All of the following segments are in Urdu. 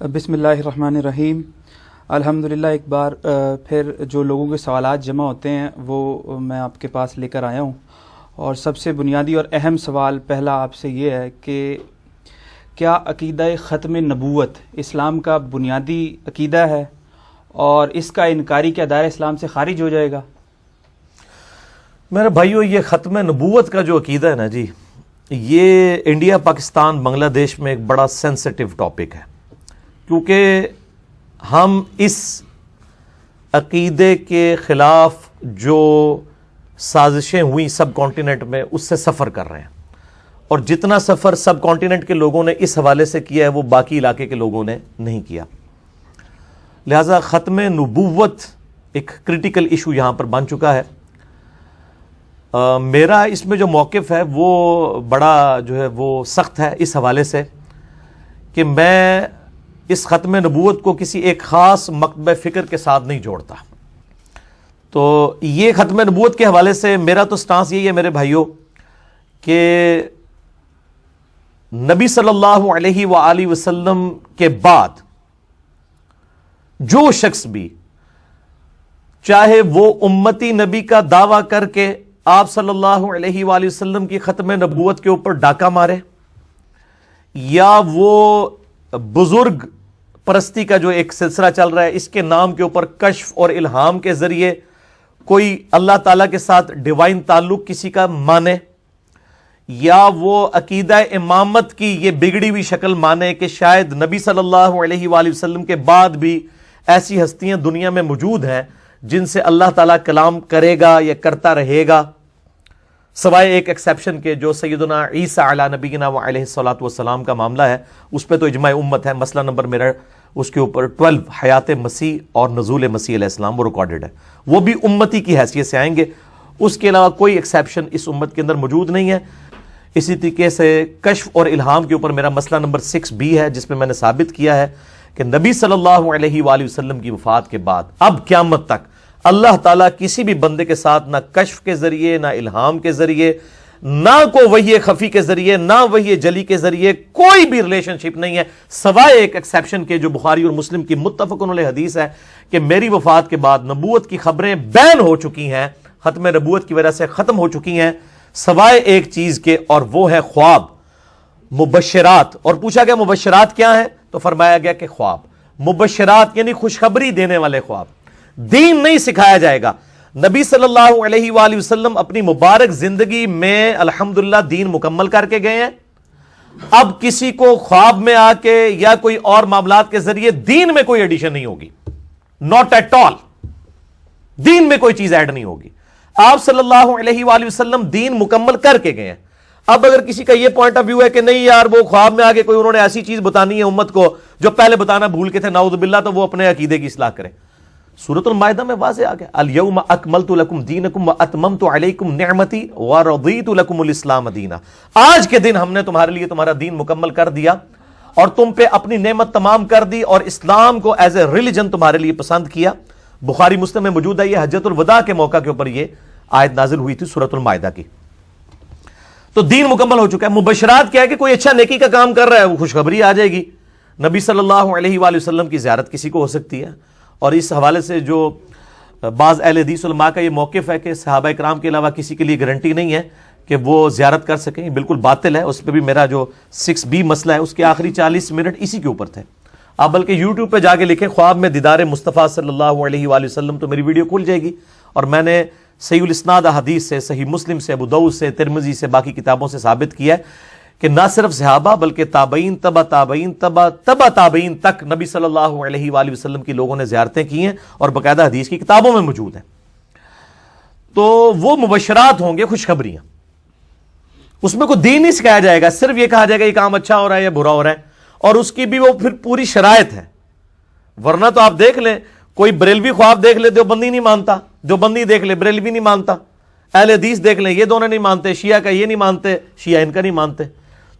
بسم اللہ الرحمن الرحیم۔ الحمدللہ ایک بار پھر جو لوگوں کے سوالات جمع ہوتے ہیں وہ میں آپ کے پاس لے کر آیا ہوں، اور سب سے بنیادی اور اہم سوال پہلا آپ سے یہ ہے کہ کیا عقیدہ ختم نبوت اسلام کا بنیادی عقیدہ ہے، اور اس کا انکاری کیا دائرہ اسلام سے خارج ہو جائے گا؟ میرے بھائیو، یہ ختم نبوت کا جو عقیدہ ہے نا جی، یہ انڈیا، پاکستان، بنگلہ دیش میں ایک بڑا سینسٹیو ٹاپک ہے، کیونکہ ہم اس عقیدے کے خلاف جو سازشیں ہوئیں سب کانٹیننٹ میں اس سے سفر کر رہے ہیں، اور جتنا سفر سب کانٹیننٹ کے لوگوں نے اس حوالے سے کیا ہے وہ باقی علاقے کے لوگوں نے نہیں کیا۔ لہذا ختم نبوت ایک کریٹیکل ایشو یہاں پر بن چکا ہے۔ میرا اس میں جو موقف ہے وہ بڑا جو ہے وہ سخت ہے اس حوالے سے کہ میں اس ختم نبوت کو کسی ایک خاص مکتبہ فکر کے ساتھ نہیں جوڑتا۔ تو یہ ختم نبوت کے حوالے سے میرا تو سٹانس یہی ہے میرے بھائیوں کہ نبی صلی اللہ علیہ وآلہ وسلم کے بعد جو شخص بھی چاہے وہ امتی نبی کا دعویٰ کر کے آپ صلی اللہ علیہ وآلہ وسلم کی ختم نبوت کے اوپر ڈاکہ مارے، یا وہ بزرگ پرستی کا جو ایک سلسلہ چل رہا ہے اس کے نام کے اوپر کشف اور الہام کے ذریعے کوئی اللہ تعالیٰ کے ساتھ ڈیوائن تعلق کسی کا مانے، یا وہ عقیدہ امامت کی یہ بگڑی ہوئی شکل مانے کہ شاید نبی صلی اللہ علیہ وآلہ وسلم کے بعد بھی ایسی ہستیاں دنیا میں موجود ہیں جن سے اللہ تعالیٰ کلام کرے گا یا کرتا رہے گا، سوائے ایک ایکسیپشن کے جو سیدنا عیسیٰ علی نبینا وعلیہ الصلوۃ والسلام کا معاملہ ہے، اس پہ تو اجماع امت ہے۔ مسئلہ نمبر میرا اس کے اوپر 12 حیات مسیح اور نزول مسیح علیہ السلام وہ ریکارڈڈ ہے، وہ بھی امتی کی حیثیت سے آئیں گے۔ اس کے علاوہ کوئی ایکسیپشن اس امت کے اندر موجود نہیں ہے۔ اسی طریقے سے کشف اور الہام کے اوپر میرا مسئلہ نمبر 6b ہے، جس میں میں نے ثابت کیا ہے کہ نبی صلی اللہ علیہ وآلہ وسلم کی وفات کے بعد اب قیامت تک اللہ تعالیٰ کسی بھی بندے کے ساتھ نہ کشف کے ذریعے، نہ الہام کے ذریعے، نہ کوئی وحی خفی کے ذریعے، نہ وحی جلی کے ذریعے کوئی بھی ریلیشن شپ نہیں ہے، سوائے ایک ایکسیپشن کے جو بخاری اور مسلم کی متفق علیہ حدیث ہے کہ میری وفات کے بعد نبوت کی خبریں بین ہو چکی ہیں، ختم نبوت کی وجہ سے ختم ہو چکی ہیں، سوائے ایک چیز کے، اور وہ ہے خواب، مبشرات۔ اور پوچھا گیا مبشرات کیا ہیں، تو فرمایا گیا کہ خواب، مبشرات یعنی خوشخبری دینے والے خواب۔ دین نہیں سکھایا جائے گا۔ نبی صلی اللہ علیہ وآلہ وسلم اپنی مبارک زندگی میں الحمدللہ دین مکمل کر کے گئے ہیں۔ اب کسی کو خواب میں آ کے یا کوئی اور معاملات کے ذریعے دین میں کوئی ایڈیشن نہیں ہوگی، ناٹ ایٹ آل، دین میں کوئی چیز ایڈ نہیں ہوگی۔ آپ صلی اللہ علیہ وآلہ وسلم دین مکمل کر کے گئے ہیں۔ اب اگر کسی کا یہ پوائنٹ آف ویو ہے کہ نہیں یار وہ خواب میں آگے کوئی انہوں نے ایسی چیز بتانی ہے امت کو جو پہلے بتانا بھول کے تھے، نعوذ باللہ، تو وہ اپنے عقیدے کی اصلاح کریں۔ سورۃ المائدہ میں واضح آ گیا، الیوم اکملت لکم دینکم واتممت علیکم نعمتی ورضیت لکم الاسلام دینا۔ آج کے دن ہم نے تمہارے لیے تمہارا دین مکمل کر دیا اور تم پہ اپنی نعمت تمام کر دی، اور اسلام کو ایز اے ریلیجن تمہارے لیے پسند کیا۔ بخاری مسلم میں موجود ہے، یہ حجۃ الوداع کے موقع کے اوپر یہ آیت نازل ہوئی تھی سورۃ المائدہ کی۔ تو دین مکمل ہو چکا ہے۔ مبشرات کیا ہے کہ کوئی اچھا نیکی کا کام کر رہا ہے، وہ خوشخبری آ جائے گی۔ نبی صلی اللہ علیہ وآلہ وسلم کی زیارت کسی کو ہو سکتی ہے، اور اس حوالے سے جو بعض اہل حدیث علماء کا یہ موقف ہے کہ صحابہ کرام کے علاوہ کسی کے لیے گارنٹی نہیں ہے کہ وہ زیارت کر سکیں، بالکل باطل ہے۔ اس پہ بھی میرا جو 6b مسئلہ ہے اس کے آخری 40 منٹ اسی کے اوپر تھے۔ آپ بلکہ یوٹیوب پہ جا کے لکھیں خواب میں دیدار مصطفیٰ صلی اللہ علیہ وآلہ وسلم، تو میری ویڈیو کھل جائے گی، اور میں نے صحیح الاسناد حدیث سے، صحیح مسلم سے، ابو داؤد سے، ترمذی سے، باقی کتابوں سے ثابت کیا ہے کہ نہ صرف صحابہ بلکہ تابعین، تبع تابعین، تبع تابعین تک نبی صلی اللہ علیہ وآلہ وسلم کی لوگوں نے زیارتیں کی ہیں، اور باقاعدہ حدیث کی کتابوں میں موجود ہیں۔ تو وہ مبشرات ہوں گے، خوشخبریاں، اس میں کوئی دین نہیں سکھایا جائے گا، صرف یہ کہا جائے گا یہ کام اچھا ہو رہا ہے یا برا ہو رہا ہے، اور اس کی بھی وہ پھر پوری شرائط ہے۔ ورنہ تو آپ دیکھ لیں، کوئی بریلوی خواب دیکھ لے دیوبندی نہیں مانتا، دیوبندی دیکھ لے بریلوی نہیں مانتا، اہل حدیث دیکھ لیں یہ دونوں نہیں مانتے، شیعہ کا یہ نہیں مانتے، شیعہ ان کا نہیں مانتے۔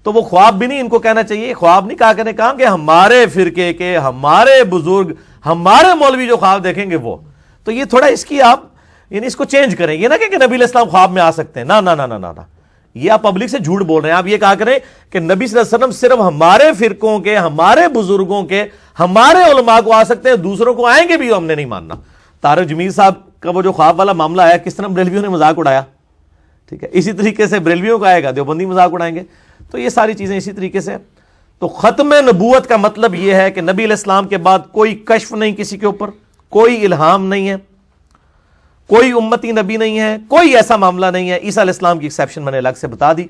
تو وہ خواب بھی نہیں ان کو کہنا چاہیے، خواب نہیں کہا کرنے کہا کہ ہمارے فرقے کے، ہمارے بزرگ، ہمارے مولوی جو خواب دیکھیں گے وہ، تو یہ تھوڑا اس کی آپ یعنی اس کو چینج کریں، یہ نہ کہ نبی علیہ السلام خواب میں آ سکتے ہیں، نہ نہ نہ نہ نہ، یہ آپ پبلک سے جھوٹ بول رہے ہیں. آپ یہ کہا کریں کہ نبی صلی اللہ علیہ وسلم صرف ہمارے فرقوں کے, ہمارے بزرگوں کے, ہمارے علماء کو آ سکتے ہیں, دوسروں کو آئیں گے بھی ہم نے نہیں ماننا. طارق جمیل صاحب کا وہ جو خواب والا معاملہ ہے, کس طرح بریلویوں نے مذاق اڑایا, ٹھیک ہے, اسی طریقے سے بریلویوں کا آئے گا, دیوبندی مذاق اڑائیں گے. تو یہ ساری چیزیں اسی طریقے سے. تو ختم نبوت کا مطلب یہ ہے کہ نبی علیہ السلام کے بعد کوئی کشف نہیں کسی کے اوپر, کوئی الہام نہیں ہے, کوئی امتی نبی نہیں ہے, کوئی ایسا معاملہ نہیں ہے. عیسیٰ علیہ السلام کی ایکسیپشن میں نے الگ سے بتا دی.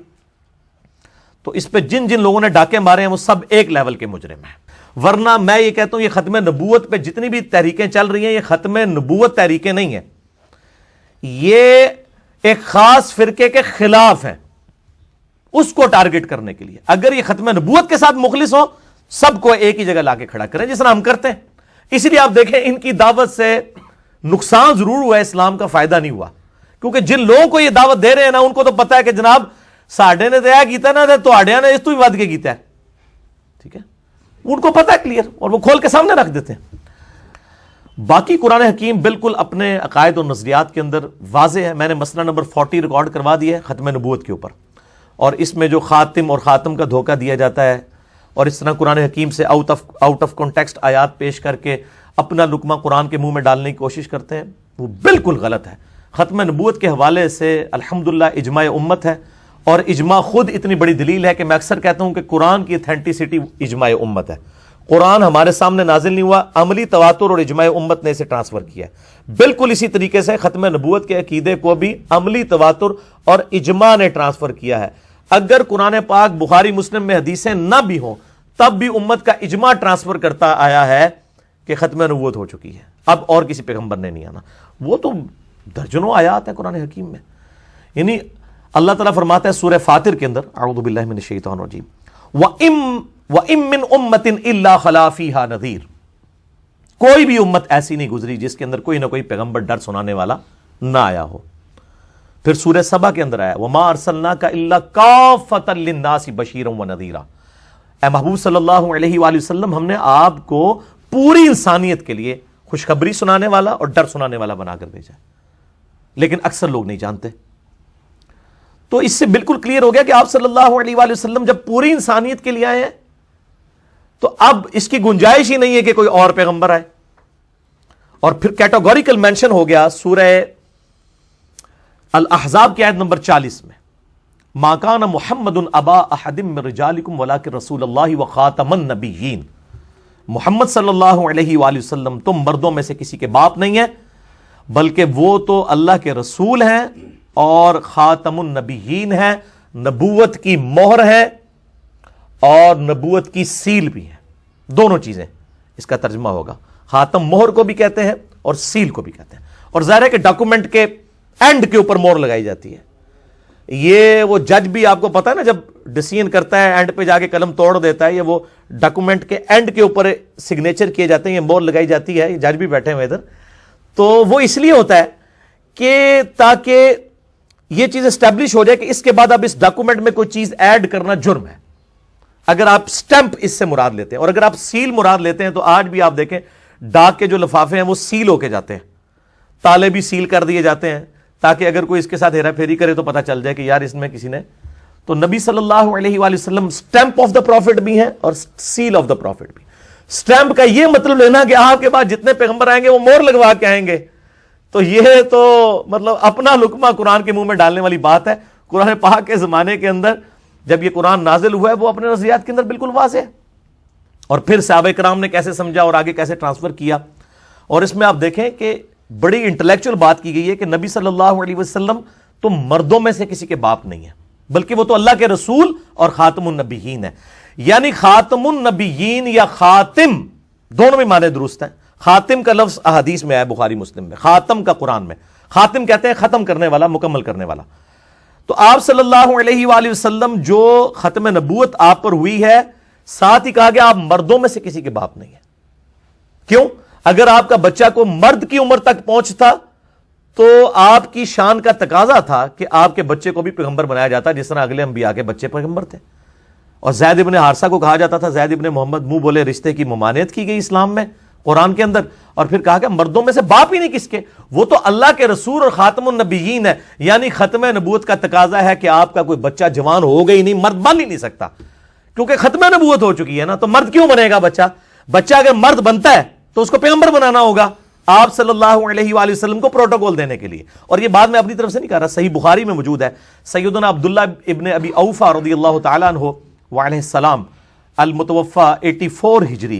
تو اس پہ جن جن لوگوں نے ڈاکے مارے ہیں وہ سب ایک لیول کے مجرم ہیں. ورنہ میں یہ کہتا ہوں یہ ختم نبوت پہ جتنی بھی تحریکیں چل رہی ہیں, یہ ختم نبوت تحریکیں نہیں ہیں, یہ ایک خاص فرقے کے خلاف ہیں, اس کو ٹارگٹ کرنے کے لیے. اگر یہ ختم نبوت کے ساتھ مخلص ہو, سب کو ایک ہی جگہ لا کے کھڑا کریں, جس طرح ہم کرتے ہیں. اسی لیے آپ دیکھیں ان کی دعوت سے نقصان ضرور ہوا ہے, اسلام کا فائدہ نہیں ہوا. کیونکہ جن لوگوں کو یہ دعوت دے رہے ہیں نا, ان کو تو پتا ہے کہ جناب ساڈے نے دیا کیتا نا, تو آڈیا نے اس تو بھی ود کے کیتا ہے, ٹھیک ہے, ان کو پتا ہے کلیئر, اور وہ کھول کے سامنے رکھ دیتے ہیں. باقی قرآن حکیم بالکل اپنے عقائد اور نظریات کے اندر واضح ہے. میں نے مسئلہ نمبر 40 ریکارڈ کروا دیا ہے ختم نبوت کے اوپر, اور اس میں جو خاتم اور خاتم کا دھوکہ دیا جاتا ہے, اور اس طرح قرآن حکیم سے آؤٹ آف کانٹیکسٹ آیات پیش کر کے اپنا لقمہ قرآن کے منہ میں ڈالنے کی کوشش کرتے ہیں, وہ بالکل غلط ہے. ختم نبوت کے حوالے سے الحمدللہ اجماع امت ہے, اور اجماع خود اتنی بڑی دلیل ہے کہ میں اکثر کہتا ہوں کہ قرآن کی اتھینٹسٹی اجماع امت ہے. قرآن ہمارے سامنے نازل نہیں ہوا, عملی تواتر اور اجماع امت نے اسے ٹرانسفر کیا ہے. بالکل اسی طریقے سے ختم نبوت کے عقیدے کو بھی عملی تواتر اور اجماع نے ٹرانسفر کیا ہے. اگر قرآن پاک بخاری مسلم میں حدیثیں نہ بھی ہوں, تب بھی امت کا اجماع ٹرانسفر کرتا آیا ہے کہ ختم نبوت ہو چکی ہے, اب اور کسی پیغمبر نے نہیں آنا. وہ تو درجنوں آیات ہیں قرآن حکیم میں. یعنی اللہ تعالیٰ فرماتا ہے سورہ فاطر کے اندر, اعوذ باللہ من الشیطان الرجیم, وَإِن مِّنْ أُمَّةٍ إِلَّا خَلَا فِيهَا نَذِيرٌ, کوئی بھی امت ایسی نہیں گزری جس کے اندر کوئی نہ کوئی پیغمبر ڈر سنانے والا نہ آیا ہو. پھر سورہ سبا کے اندر آیا وَمَا أَرْسَلْنَاكَ إِلَّا كَافَّةً لِلنَّاسِ بَشِيرًا وَنَذِيرًا, اے محبوب صلی اللہ علیہ وآلہ وسلم, ہم نے آپ کو پوری انسانیت کے لیے خوشخبری سنانے والا اور ڈر سنانے والا بنا کر بھیجا. لیکن اکثر لوگ نہیں جانتے. تو اس سے بالکل کلیئر ہو گیا کہ آپ صلی اللہ علیہ وآلہ وسلم جب پوری انسانیت کے لیے آئے ہیں, تو اب اس کی گنجائش ہی نہیں ہے کہ کوئی اور پیغمبر آئے. اور پھر کیٹاگوریکل مینشن ہو گیا سورہ الاحزاب کی آیت نمبر 40 میں, ما کان محمد ابا احد من رجالکم ولکن رسول اللہ وخاتم النبیین, محمد صلی اللہ علیہ وآلہ وسلم تم مردوں میں سے کسی کے باپ نہیں ہیں, بلکہ وہ تو اللہ کے رسول ہیں اور خاتم النبیین ہیں, نبوت کی مہر ہے اور نبوت کی سیل بھی ہے. دونوں چیزیں اس کا ترجمہ ہوگا. خاتم مہر کو بھی کہتے ہیں اور سیل کو بھی کہتے ہیں. اور ظاہر ہے کہ ڈاکومنٹ کے اینڈ کے اوپر مہر لگائی جاتی ہے. یہ وہ جج بھی آپ کو پتا ہے نا, جب ڈیسیژن کرتا ہے اینڈ پہ جا کے قلم توڑ دیتا ہے, یہ وہ ڈاکومنٹ کے اینڈ کے اوپر سگنیچر کیے جاتے ہیں, یہ مہر لگائی جاتی ہے. یہ جج بھی بیٹھے ہوئے ادھر. تو وہ اس لیے ہوتا ہے کہ تاکہ یہ چیز اسٹیبلش ہو جائے کہ اس کے بعد اب اس ڈاکومنٹ میں کوئی چیز ایڈ کرنا جرم ہے. اگر آپ سٹیمپ اس سے مراد لیتے ہیں, اور اگر آپ سیل مراد لیتے ہیں, تو آج بھی آپ دیکھیں ڈاک کے جو لفافے ہیں وہ سیل ہو کے جاتے ہیں, تالے بھی سیل کر دیے جاتے ہیں, تاکہ اگر کوئی اس کے ساتھ ہیرا پھیری کرے تو پتہ چل جائے کہ یار اس میں کسی نے. تو نبی صلی اللہ علیہ وآلہ وسلم سٹیمپ آف دا پروفٹ بھی ہیں اور سیل آف دا پروفٹ بھی. سٹیمپ کا یہ مطلب لینا کہ آپ کے بعد جتنے پیغمبر آئیں گے وہ مہر لگوا کے آئیں گے, تو یہ تو مطلب اپنا لقمہ قرآن کے منہ میں ڈالنے والی بات ہے. قرآن پاک کے زمانے کے اندر جب یہ قرآن نازل ہوا ہے وہ اپنے نظریات کے اندر بالکل واضح ہے. اور پھر صحابہ کرام نے کیسے سمجھا اور آگے کیسے ٹرانسفر کیا. اور اس میں آپ دیکھیں کہ بڑی انٹلیکچوئل بات کی گئی ہے کہ نبی صلی اللہ علیہ وسلم تو مردوں میں سے کسی کے باپ نہیں ہے, بلکہ وہ تو اللہ کے رسول اور خاتم النبیین ہے. یعنی خاتم النبیین یا خاتم دونوں میں معنی درست ہیں. خاتم کا لفظ احادیث میں ہے بخاری مسلم میں, خاتم کا قرآن میں. خاتم کہتے ہیں ختم کرنے والا, مکمل کرنے والا. تو آپ صلی اللہ علیہ وآلہ وسلم جو ختم نبوت آپ پر ہوئی ہے, ساتھ ہی کہا گیا آپ مردوں میں سے کسی کے باپ نہیں ہے. کیوں؟ اگر آپ کا بچہ کو مرد کی عمر تک پہنچتا تو آپ کی شان کا تقاضا تھا کہ آپ کے بچے کو بھی پیغمبر بنایا جاتا, جس طرح اگلے انبیاء کے بچے پیغمبر تھے. اور زید ابن حارثہ کو کہا جاتا تھا زید ابن محمد, منہ بولے رشتے کی ممانعت کی گئی اسلام میں, قرآن کے اندر. اور پھر کہا کہ مردوں میں سے باپ ہی نہیں کس کے, وہ تو اللہ کے رسول اور خاتم النبیین ہے. یعنی ختم نبوت کا تقاضا ہے کہ آپ کا کوئی بچہ جوان ہوگا ہی نہیں, مرد بن ہی نہیں سکتا, کیونکہ ختم نبوت ہو چکی ہے نا. تو مرد کیوں بنے گا بچہ؟ بچہ اگر مرد بنتا ہے تو اس کو پیغمبر بنانا ہوگا آپ صلی اللہ علیہ وآلہ وسلم کو پروٹوکول دینے کے لیے. اور یہ بات میں اپنی طرف سے نہیں کہہ رہا, صحیح بخاری میں موجود ہے. سیدنا عبداللہ ابن ابی اوفا رضی اللہ تعالیٰ عنہ وعلیہ السلام المتوفا 84 ہجری,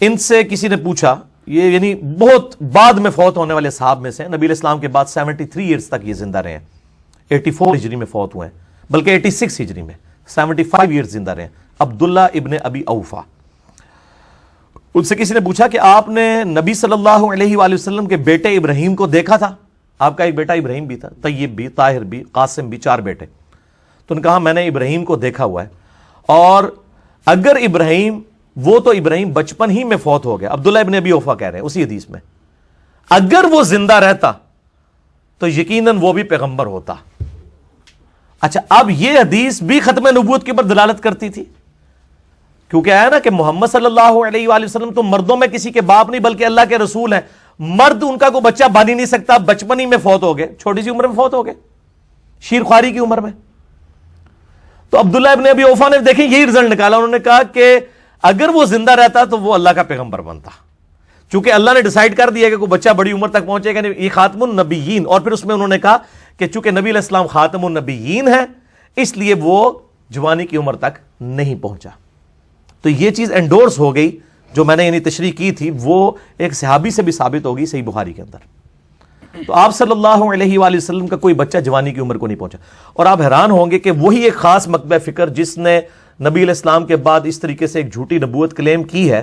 ان سے کسی نے پوچھا, یہ یعنی بہت بعد میں فوت ہونے والے صحاب میں سے, نبی علیہ السلام کے بعد 73 ایئرز تک یہ زندہ رہے ہیں, 84 ہجری میں فوت ہوئے ہیں, بلکہ 86 ہجری میں 75 ایئرز زندہ رہے ہیں, عبداللہ ابن ابی اوفا. ان سے کسی نے پوچھا کہ آپ نے نبی صلی اللہ علیہ وآلہ وسلم کے بیٹے ابراہیم کو دیکھا تھا؟ آپ کا ایک بیٹا ابراہیم بھی تھا, طیب بھی, طاہر بھی, قاسم بھی, 4 بیٹے. تو انہوں نے کہا میں نے ابراہیم کو دیکھا ہوا ہے, اور اگر ابراہیم, وہ تو ابراہیم بچپن ہی میں فوت ہو گیا. عبداللہ ابن ابی اوفا کہہ رہے ہیں اسی حدیث میں, اگر وہ زندہ رہتا تو یقیناً وہ بھی پیغمبر ہوتا. اچھا, اب یہ حدیث بھی ختم نبوت کے اوپر دلالت کرتی تھی, کیونکہ آیا نا کہ محمد صلی اللہ علیہ وآلہ وسلم تو مردوں میں کسی کے باپ نہیں بلکہ اللہ کے رسول ہیں. مرد ان کا کوئی بچہ بن ہی نہیں سکتا, بچپن ہی میں فوت ہو گئے, چھوٹی سی عمر میں فوت ہو گئے, شیر خواری کی عمر میں. تو عبداللہ ابن ابی اوفا نے دیکھیں یہی رزلٹ نکالا, انہوں نے کہا کہ اگر وہ زندہ رہتا تو وہ اللہ کا پیغمبر بنتا. چونکہ اللہ نے ڈیسائیڈ کر دیا کہ کوئی بچہ بڑی عمر تک پہنچے گا, یہ خاتم النبیین. اور پھر اس میں انہوں نے کہا کہ چونکہ نبی علیہ السلام خاتم النبیین ہے اس لیے وہ جوانی کی عمر تک نہیں پہنچا. تو یہ چیز انڈورس ہو گئی جو میں نے یعنی تشریح کی تھی, وہ ایک صحابی سے بھی ثابت ہوگی صحیح بخاری کے اندر. تو آپ صلی اللہ علیہ وآلہ وسلم کا کوئی بچہ جوانی کی عمر کو نہیں پہنچا. اور آپ حیران ہوں گے کہ وہی ایک خاص مکتبہ فکر جس نے نبی علیہ السلام کے بعد اس طریقے سے ایک جھوٹی نبوت کلیم کی ہے,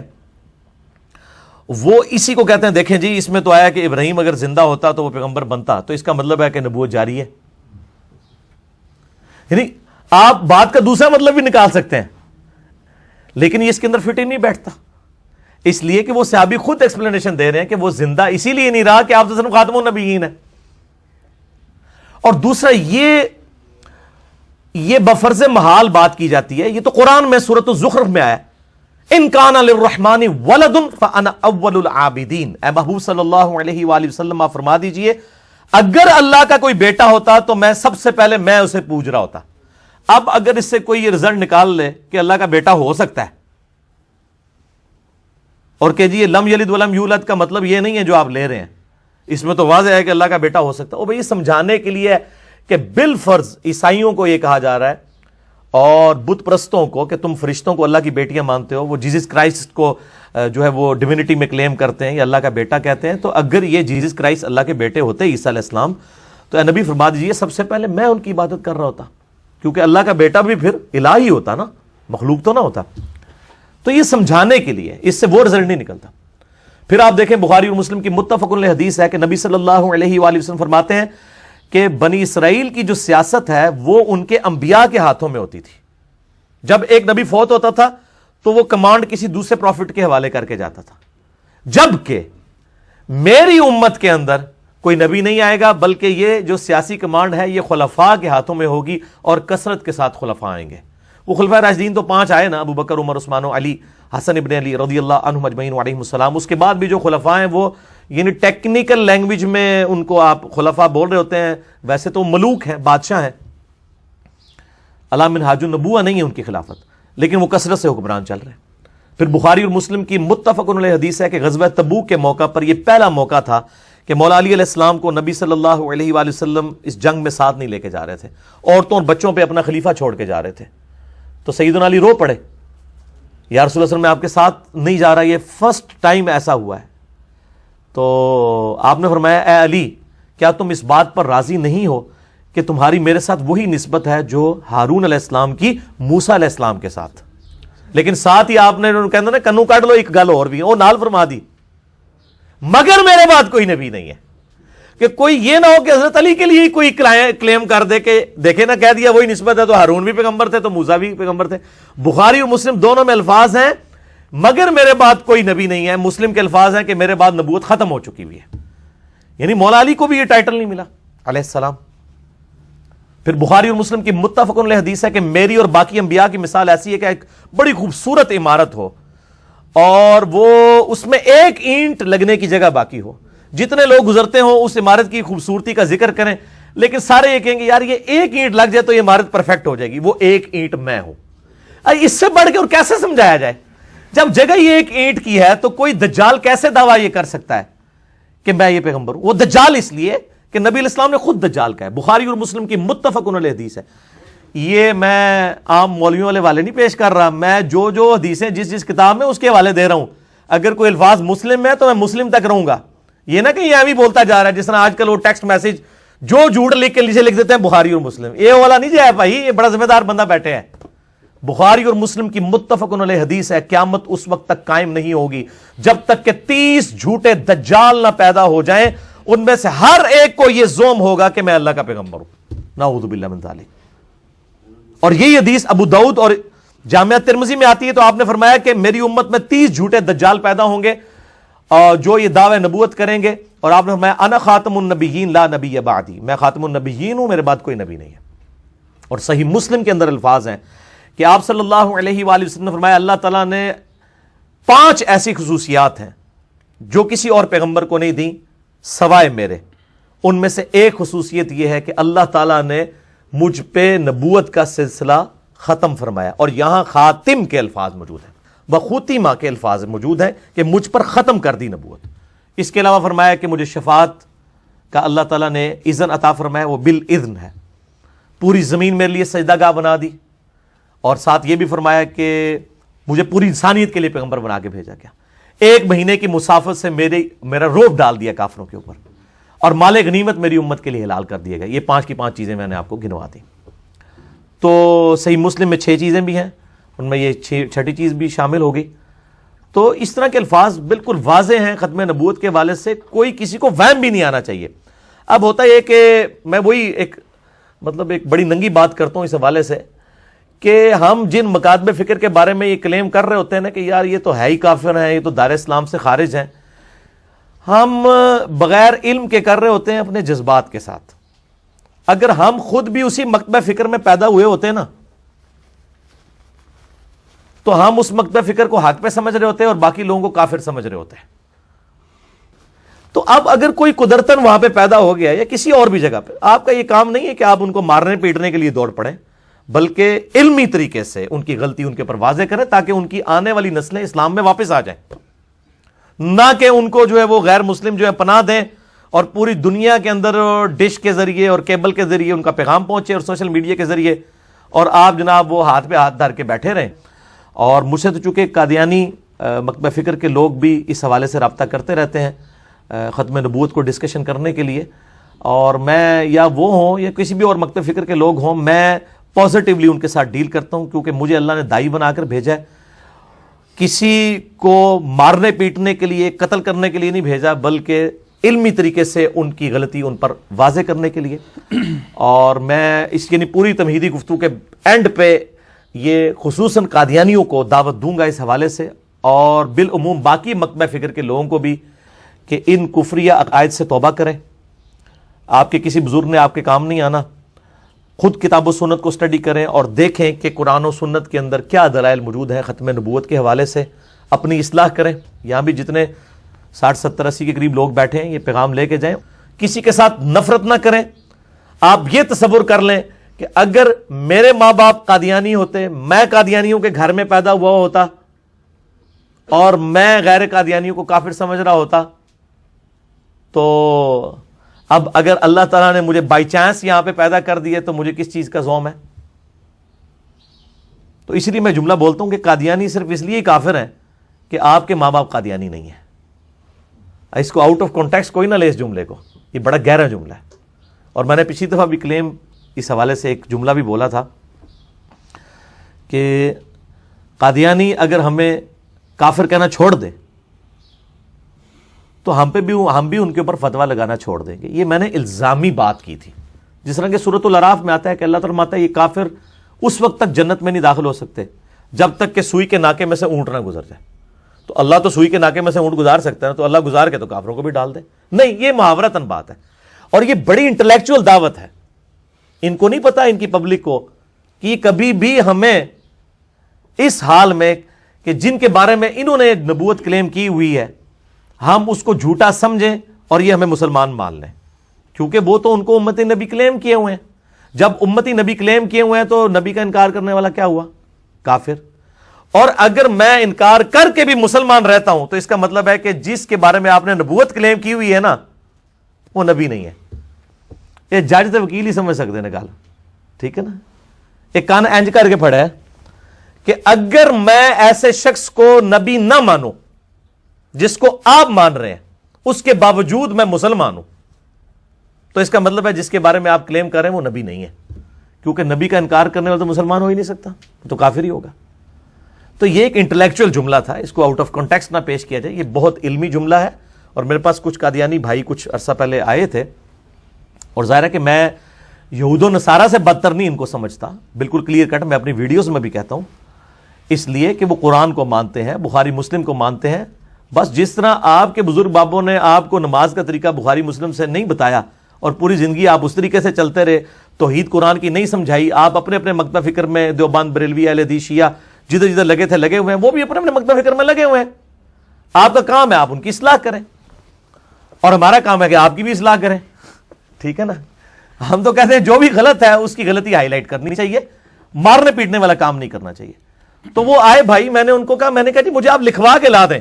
وہ اسی کو کہتے ہیں دیکھیں جی اس میں تو آیا کہ ابراہیم اگر زندہ ہوتا تو وہ پیغمبر بنتا, تو اس کا مطلب ہے کہ نبوت جاری ہے. یعنی آپ بات کا دوسرا مطلب بھی نکال سکتے ہیں, لیکن یہ اس کے اندر فٹ ہی نہیں بیٹھتا, اس لیے کہ وہ صحابی خود ایکسپلینیشن دے رہے ہیں کہ وہ زندہ اسی لیے نہیں رہا کہ آپ صلی اللہ علیہ وسلم خاتم النبیین ہے. اور دوسرا یہ بفرض محال بات کی جاتی ہے, یہ تو قرآن میں سورۃ الزخرف میں آیا, ان کان للرحمن ولد فانا اول العابدین. اے محبوب صلی اللہ علیہ وآلہ وسلم آپ فرما دیجئے اگر اللہ کا کوئی بیٹا ہوتا تو میں سب سے پہلے میں اسے پوج رہا ہوتا. اب اگر اس سے کوئی یہ رزلٹ نکال لے کہ اللہ کا بیٹا ہو سکتا ہے, اور کہ جی یہ لم یلد ولم یولد کا مطلب یہ نہیں ہے جو آپ لے رہے ہیں, اس میں تو واضح ہے کہ اللہ کا بیٹا ہو سکتا ہے. وہ بھئی سمجھانے کے لیے کہ بالفرض عیسائیوں کو یہ کہا جا رہا ہے اور بت پرستوں کو کہ تم فرشتوں کو اللہ کی بیٹیاں مانتے ہو, وہ جیزس کرائسٹ کو جو ہے وہ ڈیوینٹی میں کلیم کرتے ہیں یا اللہ کا بیٹا کہتے ہیں. تو اگر یہ جیزس کرائسٹ اللہ کے بیٹے ہوتے عیسیٰ علیہ السلام, تو اے نبی فرما دیجیے سب سے پہلے میں ان کی عبادت کر رہا ہوتا, کیونکہ اللہ کا بیٹا بھی پھر الہ ہی ہوتا نا, مخلوق تو نہ ہوتا. تو یہ سمجھانے کے لیے, اس سے وہ رزلٹ نہیں نکلتا. پھر آپ دیکھیں بخاری اور مسلم کی متفق علیہ حدیث ہے کہ نبی صلی اللہ علیہ وآلہ وسلم فرماتے ہیں کہ بنی اسرائیل کی جو سیاست ہے وہ ان کے انبیاء کے ہاتھوں میں ہوتی تھی. جب ایک نبی فوت ہوتا تھا تو وہ کمانڈ کسی دوسرے پروفٹ کے حوالے کر کے جاتا تھا, جبکہ میری امت کے اندر کوئی نبی نہیں آئے گا بلکہ یہ جو سیاسی کمانڈ ہے یہ خلفاء کے ہاتھوں میں ہوگی, اور کثرت کے ساتھ خلفاء آئیں گے. وہ خلفاء راشدین تو 5 آئے نا, ابو بکر, عمر, عثمان و علی, حسن ابن علی رضی اللہ عنہم اجمعین علیہم السلام. اس کے بعد بھی جو خلفاء ہیں وہ یعنی ٹیکنیکل لینگویج میں ان کو آپ خلفاء بول رہے ہوتے ہیں, ویسے تو ملوک ہیں, بادشاہ ہیں, علام منہاج النبوہ نہیں ہے ان کی خلافت, لیکن وہ کثرت سے حکمران چل رہے ہیں. پھر بخاری اور مسلم کی متفق علیہ حدیث ہے کہ غزوہ تبوک کے موقع پر یہ پہلا موقع تھا کہ مولا علی علیہ السلام کو نبی صلی اللہ علیہ وآلہ وسلم اس جنگ میں ساتھ نہیں لے کے جا رہے تھے, عورتوں اور بچوں پہ اپنا خلیفہ چھوڑ کے جا رہے تھے. تو سیدنا علی رو پڑے, یا رسول اللہ صلی اللہ علیہ وسلم میں آپ کے ساتھ نہیں جا رہا, یہ فرسٹ ٹائم ایسا ہوا ہے. تو آپ نے فرمایا اے علی کیا تم اس بات پر راضی نہیں ہو کہ تمہاری میرے ساتھ وہی نسبت ہے جو ہارون علیہ السلام کی موسیٰ علیہ السلام کے ساتھ. لیکن ساتھ ہی آپ نے کہنا نا کنو کاٹ لو, ایک گل اور بھی, وہ نال فرما دی, مگر میرے بعد کوئی نبی نہیں ہے. کہ کوئی یہ نہ ہو کہ حضرت علی کے لیے کوئی کلیم کر دے کہ دیکھیں نا کہہ دیا وہی نسبت ہے, تو ہارون بھی پیغمبر تھے تو موسیٰ بھی پیغمبر تھے. بخاری اور مسلم دونوں میں الفاظ ہیں مگر میرے بعد کوئی نبی نہیں ہے, مسلم کے الفاظ ہیں کہ میرے بعد نبوت ختم ہو چکی ہوئی ہے. یعنی مولا علی کو بھی یہ ٹائٹل نہیں ملا علیہ السلام. پھر بخاری اور مسلم کی متفق علیہ حدیث ہے کہ میری اور باقی انبیاء کی مثال ایسی ہے کہ ایک بڑی خوبصورت عمارت ہو اور وہ اس میں ایک اینٹ لگنے کی جگہ باقی ہو. جتنے لوگ گزرتے ہوں اس عمارت کی خوبصورتی کا ذکر کریں, لیکن سارے یہ کہیں گے یار یہ ایک اینٹ لگ جائے تو یہ عمارت پرفیکٹ ہو جائے گی, وہ ایک اینٹ میں ہوں. اس سے بڑھ کے اور کیسے سمجھایا جائے؟ جب جگہ یہ ایک اینٹ کی ہے تو کوئی دجال کیسے دعویٰ یہ کر سکتا ہے کہ میں یہ پیغمبر ہوں؟ وہ دجال اس لیے کہ نبی علیہ السلام نے خود دجال کہا ہے. بخاری اور مسلم کی متفق علیہ حدیث ہے. یہ میں عام مولویوں والے والے نہیں پیش کر رہا, میں جو حدیثیں جس کتاب میں اس کے حوالے دے رہا ہوں. اگر کوئی الفاظ مسلم میں تو میں مسلم تک رہوں گا, یہ نہ کہ یہ بھی بولتا جا رہا ہے جس طرح آج کل وہ ٹیکسٹ میسج جو جھوٹ لکھ کے نیچے لکھ دیتے ہیں بخاری اور مسلم. یہ والا نہیں جائے بھائی, یہ بڑا ذمہ دار بندہ بیٹھے ہیں. بخاری اور مسلم کی متفق علیہ حدیث ہے, قیامت اس وقت تک قائم نہیں ہوگی جب تک کہ 30 جھوٹے دجال نہ پیدا ہو جائیں, ان میں سے ہر ایک کو یہ زوم ہوگا کہ میں اللہ کا پیغمبر ہوں. نعوذ باللہ من ذالک. اور یہی حدیث ابو داؤد اور جامعہ ترمذی میں آتی ہے, تو آپ نے فرمایا کہ میری امت میں 30 جھوٹے دجال پیدا ہوں گے جو یہ دعوی نبوت کریں گے, اور آپ نے فرمایا انا خاتم النبیین لا نبی بعدی, میں خاتم النبیین ہوں, میرے بعد کوئی نبی نہیں ہے. اور صحیح مسلم کے اندر الفاظ ہیں کہ آپ صلی اللہ علیہ وآلہ وسلم نے فرمایا اللہ تعالیٰ نے 5 ایسی خصوصیات ہیں جو کسی اور پیغمبر کو نہیں دیں سوائے میرے. ان میں سے ایک خصوصیت یہ ہے کہ اللہ تعالیٰ نے مجھ پہ نبوت کا سلسلہ ختم فرمایا, اور یہاں خاتم کے الفاظ موجود ہیں, بخوتیمہ کے الفاظ موجود ہیں کہ مجھ پر ختم کر دی نبوت. اس کے علاوہ فرمایا کہ مجھے شفاعت کا اللہ تعالیٰ نے اذن عطا فرمایا, وہ بالاذن ہے. پوری زمین میرے لیے سجدہ گاہ بنا دی, اور ساتھ یہ بھی فرمایا کہ مجھے پوری انسانیت کے لیے پیغمبر بنا کے بھیجا گیا. 1 مہینے کی مسافت سے میرا روب ڈال دیا کافروں کے اوپر, اور مال غنیمت میری امت کے لیے حلال کر دیا گیا. یہ 5 کی 5 چیزیں میں نے آپ کو گنوا دی. تو صحیح مسلم میں 6 چیزیں بھی ہیں, ان میں یہ 6ٹھی چیز بھی شامل ہوگی. تو اس طرح کے الفاظ بالکل واضح ہیں ختم نبوت کے والے سے, کوئی کسی کو وہم بھی نہیں آنا چاہیے. اب ہوتا یہ کہ میں وہی ایک بڑی ننگی بات کرتا ہوں اس حوالے سے کہ ہم جن مکاتب فکر کے بارے میں یہ کلیم کر رہے ہوتے ہیں نا کہ یار یہ تو ہے ہی کافر ہیں, یہ تو دار اسلام سے خارج ہیں, ہم بغیر علم کے کر رہے ہوتے ہیں اپنے جذبات کے ساتھ. اگر ہم خود بھی اسی مکتبہ فکر میں پیدا ہوئے ہوتے ہیں نا تو ہم اس مکتبہ فکر کو حق پہ سمجھ رہے ہوتے ہیں اور باقی لوگوں کو کافر سمجھ رہے ہوتے ہیں. تو اب اگر کوئی قدرتاً وہاں پہ پیدا ہو گیا یا کسی اور بھی جگہ پہ, آپ کا یہ کام نہیں ہے کہ آپ ان کو مارنے پیٹنے کے لیے دوڑ پڑیں, بلکہ علمی طریقے سے ان کی غلطی ان کے اوپر واضح کریں تاکہ ان کی آنے والی نسلیں اسلام میں واپس آ جائیں, نہ کہ ان کو جو ہے وہ غیر مسلم جو ہے پناہ دیں اور پوری دنیا کے اندر ڈش کے ذریعے اور کیبل کے ذریعے ان کا پیغام پہنچے اور سوشل میڈیا کے ذریعے, اور آپ جناب وہ ہاتھ پہ ہاتھ دھر کے بیٹھے رہیں. اور مجھ سے تو چونکہ قادیانی مکتبہ فکر کے لوگ بھی اس حوالے سے رابطہ کرتے رہتے ہیں ختم نبوت کو ڈسکشن کرنے کے لیے, اور میں یا وہ ہوں یا کسی بھی اور مکتبہ فکر کے لوگ ہوں, میں پازیٹیولی ان کے ساتھ ڈیل کرتا ہوں, کیونکہ مجھے اللہ نے دائی بنا کر بھیجا ہے. کسی کو مارنے پیٹنے کے لیے, قتل کرنے کے لیے نہیں بھیجا, بلکہ علمی طریقے سے ان کی غلطی ان پر واضح کرنے کے لیے. اور میں اس یعنی پوری تمہیدی گفتگو کے اینڈ پہ یہ خصوصاً قادیانیوں کو دعوت دوں گا اس حوالے سے, اور بالعموم باقی مکتبہ فکر کے لوگوں کو بھی, کہ ان کفریہ عقائد سے توبہ کریں. آپ کے کسی بزرگ نے آپ کے کام نہیں آنا, خود کتاب و سنت کو اسٹڈی کریں اور دیکھیں کہ قرآن و سنت کے اندر کیا دلائل موجود ہیں ختم نبوت کے حوالے سے. اپنی اصلاح کریں. یہاں بھی جتنے 60 70 80 کے قریب لوگ بیٹھے ہیں, یہ پیغام لے کے جائیں. کسی کے ساتھ نفرت نہ کریں. آپ یہ تصور کر لیں کہ اگر میرے ماں باپ قادیانی ہوتے, میں قادیانیوں کے گھر میں پیدا ہوا ہوتا اور میں غیر قادیانیوں کو کافر سمجھ رہا ہوتا, تو اب اگر اللہ تعالیٰ نے مجھے بائی چانس یہاں پہ پیدا کر دیے تو مجھے کس چیز کا زوم ہے؟ تو اس لیے میں جملہ بولتا ہوں کہ قادیانی صرف اس لیے کافر ہیں کہ آپ کے ماں باپ قادیانی نہیں ہیں. اس کو آؤٹ آف کانٹیکسٹ کوئی نہ لے اس جملے کو, یہ بڑا گہرا جملہ ہے. اور میں نے پچھلی دفعہ بھی کلیم اس حوالے سے ایک جملہ بھی بولا تھا کہ قادیانی اگر ہمیں کافر کہنا چھوڑ دے تو ہم بھی ان کے اوپر فتویٰ لگانا چھوڑ دیں گے. یہ میں نے الزامی بات کی تھی, جس طرح کہ سورۃ الاعراف میں آتا ہے کہ اللہ تعالیٰ فرماتا ہے یہ کافر اس وقت تک جنت میں نہیں داخل ہو سکتے جب تک کہ سوئی کے ناکے میں سے اونٹ نہ گزر جائے. تو اللہ تو سوئی کے ناکے میں سے اونٹ گزار سکتا ہے, تو اللہ گزار کے تو کافروں کو بھی ڈال دے. نہیں, یہ محاورتاً بات ہے, اور یہ بڑی انٹلیکچوئل دعوت ہے. ان کو نہیں پتا, ان کی پبلک کو, کہ کبھی بھی ہمیں اس حال میں کہ جن کے بارے میں انہوں نے نبوت کلیم کی ہوئی ہے ہم اس کو جھوٹا سمجھیں اور یہ ہمیں مسلمان مان لیں، کیونکہ وہ تو ان کو امتی نبی کلیم کیے ہوئے ہیں۔ جب امتی نبی کلیم کیے ہوئے ہیں تو نبی کا انکار کرنے والا کیا ہوا؟ کافر۔ اور اگر میں انکار کر کے بھی مسلمان رہتا ہوں تو اس کا مطلب ہے کہ جس کے بارے میں آپ نے نبوت کلیم کی ہوئی ہے نا وہ نبی نہیں ہے۔ یہ جج تے وکیل ہی سمجھ سکتے ہیں گل، ٹھیک ہے نا؟ ایک کان اینج کر کے پڑھا ہے کہ اگر میں ایسے شخص کو نبی نہ مانوں جس کو آپ مان رہے ہیں اس کے باوجود میں مسلمان ہوں تو اس کا مطلب ہے جس کے بارے میں آپ کلیم کر رہے ہیں وہ نبی نہیں ہے، کیونکہ نبی کا انکار کرنے والا تو مسلمان ہو ہی نہیں سکتا، تو کافر ہی ہوگا۔ تو یہ ایک انٹلیکچوئل جملہ تھا، اس کو آؤٹ آف کانٹیکسٹ نہ پیش کیا جائے، یہ بہت علمی جملہ ہے۔ اور میرے پاس کچھ قادیانی بھائی کچھ عرصہ پہلے آئے تھے، اور ظاہر ہے کہ میں یہود و نصارہ سے بدتر نہیں ان کو سمجھتا، بالکل کلیئر کٹ، میں اپنی ویڈیوز میں بھی کہتا ہوں، اس لیے کہ وہ قرآن کو مانتے ہیں، بخاری مسلم کو مانتے ہیں۔ بس جس طرح آپ کے بزرگ بابوں نے آپ کو نماز کا طریقہ بخاری مسلم سے نہیں بتایا اور پوری زندگی آپ اس طریقے سے چلتے رہے، توحید قرآن کی نہیں سمجھائی، آپ اپنے اپنے مکتب فکر میں دیوبند، بریلوی، اہل حدیث، شیعہ جدھر جدھر لگے تھے لگے ہوئے ہیں، وہ بھی اپنے اپنے مکتب فکر میں لگے ہوئے ہیں۔ آپ کا کام ہے آپ ان کی اصلاح کریں، اور ہمارا کام ہے کہ آپ کی بھی اصلاح کریں، ٹھیک ہے نا؟ ہم تو کہتے ہیں جو بھی غلط ہے اس کی غلطی ہائی لائٹ کرنی چاہیے، مارنے پیٹنے والا کام نہیں کرنا چاہیے۔ تو وہ آئے بھائی، میں نے ان کو کہا، میں نے کہا جی مجھے آپ لکھوا کے لا دیں،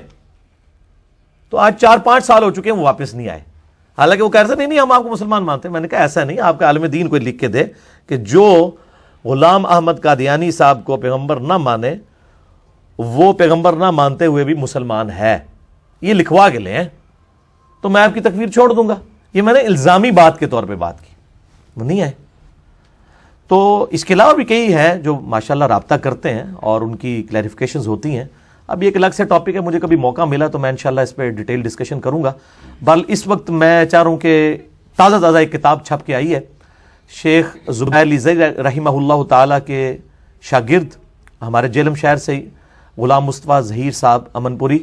تو آج 4-5 سال ہو چکے ہیں وہ واپس نہیں آئے، حالانکہ وہ کہہ رہے تھے نہیں ہم آپ کو مسلمان مانتے ہیں۔ میں نے کہا ایسا نہیں، آپ کا عالم دین کوئی لکھ کے دے کہ جو غلام احمد قادیانی صاحب کو پیغمبر نہ مانے وہ پیغمبر نہ مانتے ہوئے بھی مسلمان ہے، یہ لکھوا کے لیں تو میں آپ کی تکفیر چھوڑ دوں گا۔ یہ میں نے الزامی بات کے طور پہ بات کی، وہ نہیں آئے۔ تو اس کے علاوہ بھی کئی ہیں جو ماشاءاللہ رابطہ کرتے ہیں اور ان کی کلیریفیکیشنز ہوتی ہیں۔ اب یہ ایک الگ سے ٹاپک ہے، مجھے کبھی موقع ملا تو میں انشاءاللہ اس پہ ڈیٹیل ڈسکشن کروں گا۔ بل اس وقت میں چاہ رہا ہوں کہ تازہ ایک کتاب چھپ کے آئی ہے، شیخ زبیر علی زئی رحمہ اللہ تعالیٰ کے شاگرد ہمارے جیلم شہر سے غلام مصطفیٰ ظہیر صاحب امن پوری،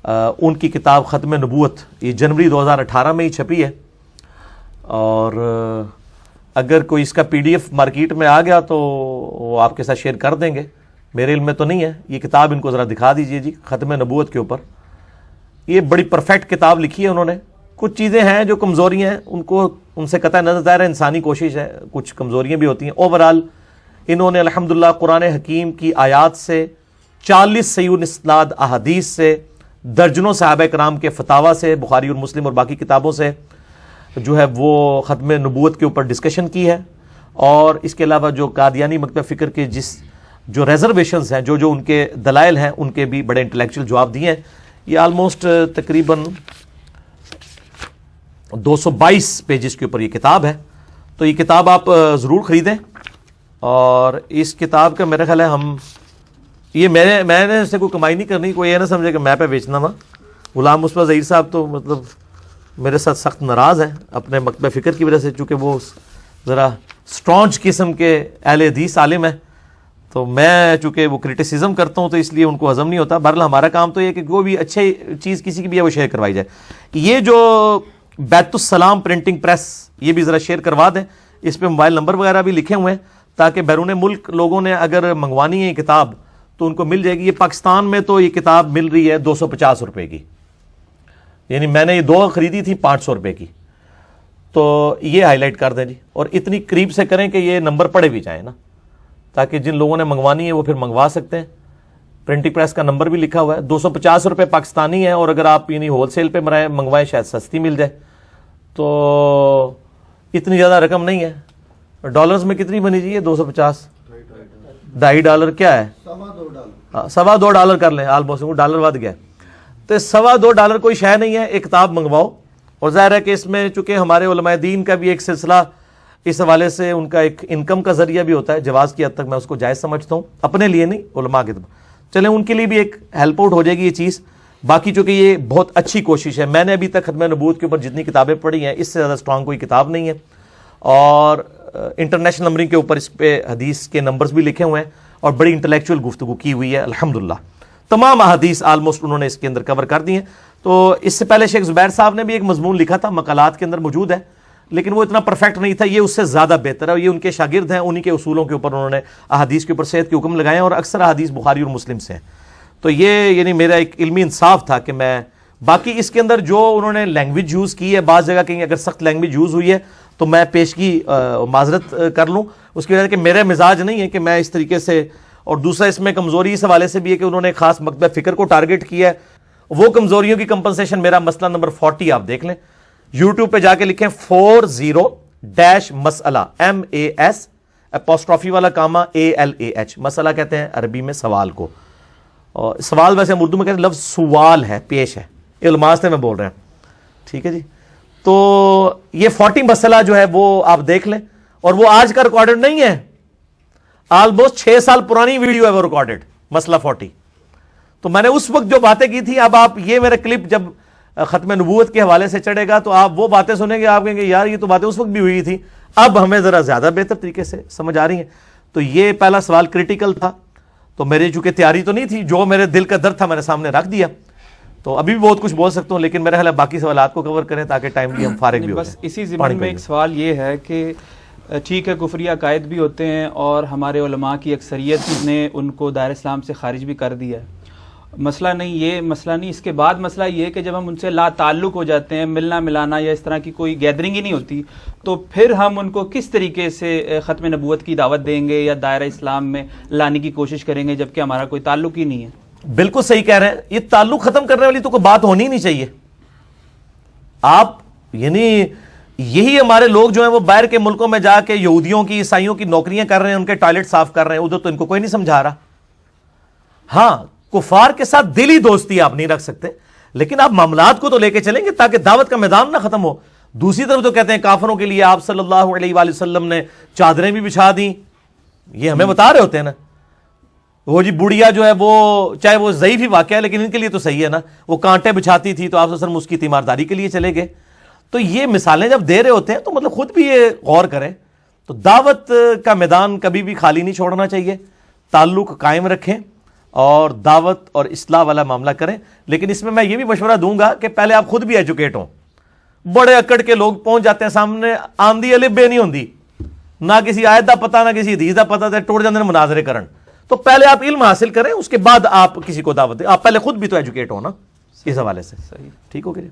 ان کی کتاب ختم نبوت، یہ جنوری 2018 میں ہی چھپی ہے، اور اگر کوئی اس کا PDF مارکیٹ میں آ گیا تو وہ آپ کے ساتھ شیئر کر دیں گے، میرے علم میں تو نہیں ہے۔ یہ کتاب ان کو ذرا دکھا دیجئے جی، ختم نبوت کے اوپر۔ یہ بڑی پرفیکٹ کتاب لکھی ہے انہوں نے، کچھ چیزیں ہیں جو کمزوریاں ہیں ان کو ان سے قطع نظر ظاہر ہے، انسانی کوشش ہے، کچھ کمزوریاں بھی ہوتی ہیں۔ اوورال انہوں نے الحمدللہ قرآن حکیم کی آیات سے، 40 صحیح الاسناد احادیث سے، درجنوں صحابہ کرام کے فتاوی سے، بخاری اور مسلم اور باقی کتابوں سے جو ہے وہ ختم نبوت کے اوپر ڈسکشن کی ہے۔ اور اس کے علاوہ جو قادیانی مکتب فکر کے جو ریزرویشنز ہیں، جو ان کے دلائل ہیں، ان کے بھی بڑے انٹلیکچوئل جواب دیے ہیں۔ یہ آلموسٹ تقریباً 222 پیجز کے اوپر یہ کتاب ہے، تو یہ کتاب آپ ضرور خریدیں۔ اور اس کتاب کا میرا خیال ہے یہ میں نے اس سے کوئی کمائی نہیں کرنی، کوئی یہ نہ سمجھے کہ میں پہ بیچنا وا۔ غلام مصطفیٰ ظہیر صاحب تو مطلب میرے ساتھ سخت ناراض ہیں اپنے مکتب فکر کی وجہ سے، چونکہ وہ ذرا اسٹرانچ قسم کے اہل حدیث عالم ہیں، تو میں چونکہ وہ کرٹیسزم کرتا ہوں تو اس لیے ان کو ہضم نہیں ہوتا۔ بہرحال ہمارا کام تو یہ کہ کوئی بھی اچھی چیز کسی کی بھی ہے وہ شیئر کروائی جائے۔ یہ جو بیت السلام پرنٹنگ پریس، یہ بھی ذرا شیئر کروا دیں، اس پہ موبائل نمبر وغیرہ بھی لکھے ہوئے ہیں تاکہ بیرون ملک لوگوں نے اگر منگوانی ہے یہ کتاب تو ان کو مل جائے گی۔ یہ پاکستان میں تو یہ کتاب مل رہی ہے 250 روپے کی، یعنی میں نے یہ 2 خریدی تھی 500 روپے کی، تو یہ ہائی لائٹ کر دیں جی، اور اتنی قریب سے کریں کہ یہ نمبر پڑے بھی جائیں نا، تاکہ جن لوگوں نے منگوانی ہے وہ پھر منگوا سکتے ہیں۔ پرنٹنگ پریس کا نمبر بھی لکھا ہوا ہے، 250 روپے پاکستانی ہے، اور اگر آپ یعنی ہول سیل پہ منگوائیں شاید سستی مل جائے، تو اتنی زیادہ رقم نہیں ہے۔ ڈالرز میں کتنی بنی جی؟ 250 $2.5 کیا ہے؟ $2.25 کر لیں، آلموسٹ ڈالر ود گیا، تو $2.25 کوئی شے نہیں ہے، ایک کتاب منگواؤ۔ اور ظاہر ہے کہ اس میں چونکہ ہمارے علماء دین کا بھی ایک سلسلہ اس حوالے سے ان کا ایک انکم کا ذریعہ بھی ہوتا ہے، جواز کی حد تک میں اس کو جائز سمجھتا ہوں، اپنے لیے نہیں، علماء کے چلیں ان کے لیے بھی ایک ہیلپ آؤٹ ہو جائے گی یہ چیز۔ باقی چونکہ یہ بہت اچھی کوشش ہے، میں نے ابھی تک ختم نبوت کے اوپر جتنی کتابیں پڑھی ہیں اس سے زیادہ اسٹرانگ کوئی کتاب نہیں ہے، اور انٹرنیشنل نمبرنگ کے اوپر اس پہ حدیث کے نمبرز بھی لکھے ہوئے ہیں، اور بڑی انٹلیکچوئل گفتگو کی ہوئی ہے الحمدللہ۔ تمام احادیث آلموسٹ انہوں نے اس کے اندر کور کر دی ہیں۔ تو اس سے پہلے شیخ زبیر صاحب نے بھی ایک مضمون لکھا تھا، مقالات کے اندر موجود ہے، لیکن وہ اتنا پرفیکٹ نہیں تھا، یہ اس سے زیادہ بہتر ہے۔ یہ ان کے شاگرد ہیں، انہی کے اصولوں کے اوپر انہوں نے احادیث کے اوپر صحت کے حکم لگائے ہیں، اور اکثر احادیث بخاری اور مسلم سے ہیں۔ تو یہ یعنی میرا ایک علمی انصاف تھا کہ میں باقی اس کے اندر جو انہوں نے لینگویج یوز کی ہے، بعض جگہ کہیں اگر سخت لینگویج یوز ہوئی ہے تو میں پیشگی معذرت کر لوں، اس کی وجہ کہ میرے مزاج نہیں ہے کہ میں اس طریقے سے. اور دوسرا اس میں کمزوری اس حوالے سے بھی ہے کہ انہوں نے خاص مکتبہ فکر کو ٹارگٹ کیا ہے. وہ کمزوریوں کی کمپنسیشن میرا مسئلہ نمبر 40 آپ دیکھ لیں، یوٹیوب پہ جا کے لکھیں 40 مسئلہ MAS' والا کاما ALAH. مسئلہ کہتے ہیں عربی میں سوال کو، اور سوال ویسے ہم اردو میں کہتے ہیں لفظ سوال ہے، پیش ہے، علماء سے میں بول رہے ہیں. ٹھیک ہے جی. تو یہ 40 مسئلہ جو ہے وہ آپ دیکھ لیں، اور وہ آج کا ریکارڈڈ نہیں ہے، آلموسٹ 6 سال پرانی ویڈیو ہے وہ ریکارڈڈ مسئلہ 40. تو میں نے اس وقت جو باتیں کی تھی، اب آپ یہ میرا کلپ جب ختم نبوت کے حوالے سے چڑھے گا تو آپ وہ باتیں سنیں گے، آپ کہیں گے یار یہ تو باتیں اس وقت بھی ہوئی تھی، اب ہمیں ذرا زیادہ بہتر طریقے سے سمجھ آ رہی ہیں. تو یہ پہلا سوال کریٹیکل تھا، تو میری چونکہ تیاری تو نہیں تھی، جو میرے دل کا درد تھا میں نے سامنے رکھ دیا. تو ابھی بھی بہت کچھ بول سکتا ہوں، لیکن میرا خیال ہے باقی سوالات کو کور کریں تاکہ ٹائم بھی ہم فارغ بھی ہو جائیں. بس اسی ضمن میں ایک سوال یہ ہے کہ ٹھیک ہے کفری عقائد بھی ہوتے ہیں اور ہمارے علماء کی اکثریت نے ان کو دائرہ اسلام سے خارج بھی کر دیا ہے، مسئلہ نہیں، یہ مسئلہ نہیں. اس کے بعد مسئلہ یہ ہے کہ جب ہم ان سے لا تعلق ہو جاتے ہیں، ملنا ملانا یا اس طرح کی کوئی گیدرنگ ہی نہیں ہوتی، تو پھر ہم ان کو کس طریقے سے ختم نبوت کی دعوت دیں گے یا دائرہ اسلام میں لانے کی کوشش کریں گے جبکہ ہمارا کوئی تعلق ہی نہیں ہے. بالکل صحیح کہہ رہے ہیں، یہ تعلق ختم کرنے والی تو کوئی بات ہونی نہیں چاہیے. آپ یعنی یہی ہمارے لوگ جو ہیں وہ باہر کے ملکوں میں جا کے یہودیوں کی عیسائیوں کی نوکریاں کر رہے ہیں، ان کے ٹوائلٹ صاف کر رہے ہیں، ادھر تو ان کو کوئی نہیں سمجھا رہا. ہاں کفار کے ساتھ دلی دوستی آپ نہیں رکھ سکتے، لیکن آپ معاملات کو تو لے کے چلیں گے تاکہ دعوت کا میدان نہ ختم ہو. دوسری طرف تو کہتے ہیں کافروں کے لیے آپ صلی اللہ علیہ وآلہ وسلم نے چادریں بھی بچھا دیں، یہ ہمیں بتا رہے ہوتے ہیں نا. وہ جی بڑھیا جو ہے وہ چاہے وہ ضعیف ہی واقعہ ہے لیکن ان کے لیے تو صحیح ہے نا، وہ کانٹے بچھاتی تھی تو آپ صلی اللہ علیہ وسلم اس کی تیمارداری کے لیے چلے گئے. تو یہ مثالیں جب دے رہے ہوتے ہیں تو مطلب خود بھی یہ غور کریں. تو دعوت کا میدان کبھی بھی خالی نہیں چھوڑنا چاہیے، تعلق قائم رکھیں اور دعوت اور اصلاح والا معاملہ کریں. لیکن اس میں یہ بھی مشورہ دوں گا کہ پہلے آپ خود بھی ایجوکیٹ ہوں. بڑے اکڑ کے لوگ پہنچ جاتے ہیں سامنے، آندھی الف بے نہیں ہوندی، نہ کسی آیت دا پتہ نہ کسی حدیث دا پتہ، تے ٹوٹ جاندے نے مناظرے کرن. تو پہلے آپ علم حاصل کریں، اس کے بعد آپ کسی کو دعوت دیں. آپ پہلے خود بھی تو ایجوکیٹ ہو نا اس حوالے سے. صحیح ٹھیک ہو گیا.